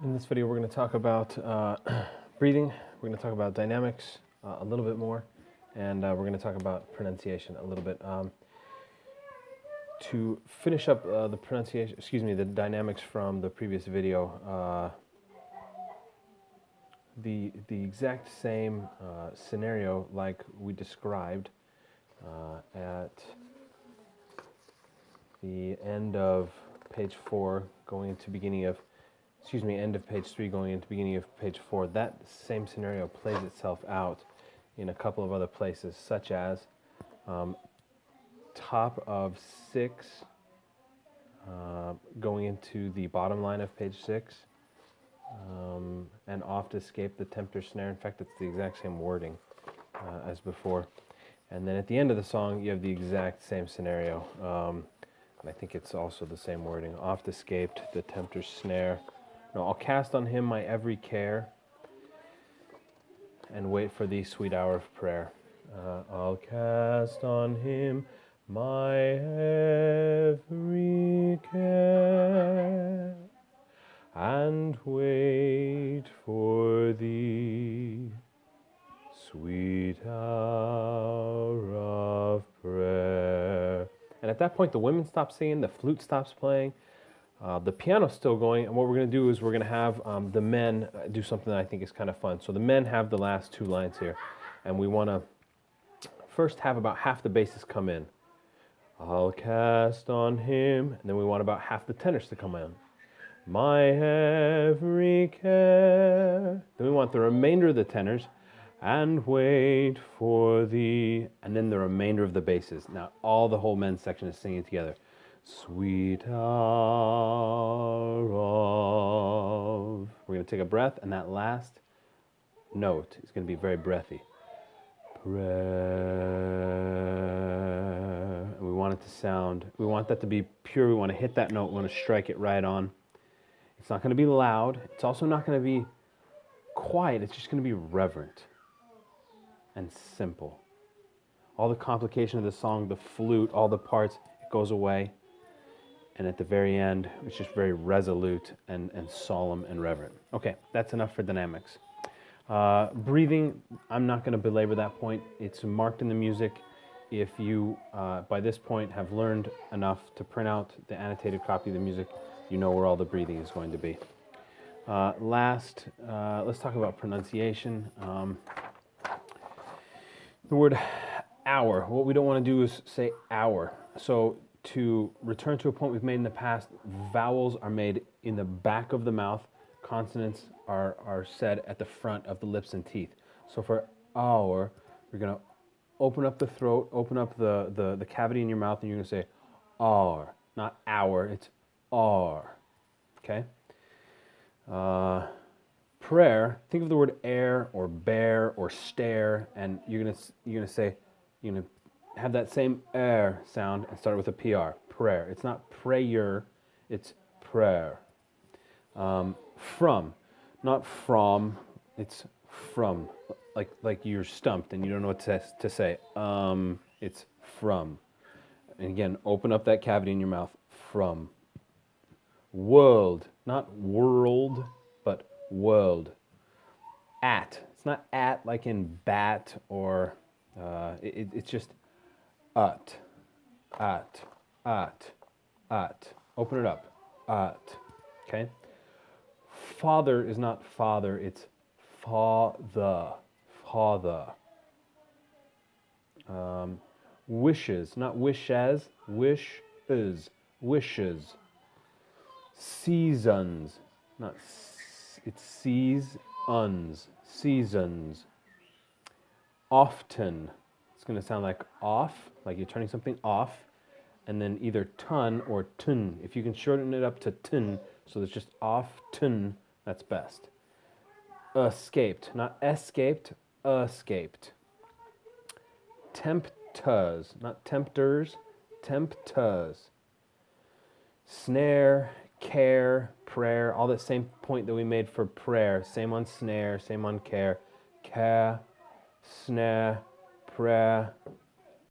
In this video, we're going to talk about breathing, we're going to talk about dynamics a little bit more, and we're going to talk about pronunciation a little bit. To finish up the pronunciation, the dynamics from the previous video, the exact same scenario like we described at the end of page 4 going into beginning of end of page 3 going into beginning of page 4, that same scenario plays itself out in a couple of other places, such as top of 6 going into the bottom line of page 6, and oft escape the tempter's snare. In fact, it's the exact same wording as before. And then at the end of the song, you have the exact same scenario. And I think it's also the same wording. Oft escaped the tempter's snare. No, I'll cast on him my every care and wait for the sweet hour of prayer. I'll cast on him my every care and wait for thee, sweet hour of prayer. And at that point, the women stop singing, the flute stops playing. The piano's still going, and what we're going to do is we're going to have the men do something that I think is kind of fun. So the men have the last 2 lines here, and we want to first have about half the basses come in. I'll cast on him, and then we want about half the tenors to come in. My every care. Then we want the remainder of the tenors, and wait for thee, and then the remainder of the basses. Now all the whole men's section is singing together. Sweet hour of... We're going to take a breath, and that last note is going to be very breathy. Prayer. And we want it to sound, we want that to be pure. We want to hit that note. We want to strike it right on. It's not going to be loud. It's also not going to be quiet. It's just going to be reverent and simple. All the complication of the song, the flute, all the parts, it goes away. And at the very end, it's just very resolute and solemn and reverent. Okay, that's enough for dynamics. Breathing, I'm not going to belabor that point. It's marked in the music. If you, by this point, have learned enough to print out the annotated copy of the music, you know where all the breathing is going to be. Let's talk about pronunciation. The word hour. What we don't want to do is say hour. So to return to a point we've made in the past, vowels are made in the back of the mouth. Consonants are said at the front of the lips and teeth. So for hour, you're going to open up the throat, open up the cavity in your mouth, and you're going to say R. Not hour, it's R. Okay? Prayer, think of the word air or bear or stare, and you're gonna have that same air sound and start with a PR. Prayer. It's not prayer, it's prayer. From, not from, it's from. Like you're stumped and you don't know what to say. It's from. And again, open up that cavity in your mouth. From. World, not world, but world. At. It's not at like in bat or it's just at. Open it up. At. Okay? Father is not father, it's father. Father. Wishes, not wish as, wish is, wishes. Seasons, not it's seasons, seasons. Often, it's going to sound like off, like you're turning something off, and then either ton or tun. If you can shorten it up to tun, so there's just often, that's best. Escaped, not escaped, escaped. Tempters, not tempters, tempters. Snare, care, prayer, all that same point that we made for prayer. Same on snare, same on care. Care, snare, prayer,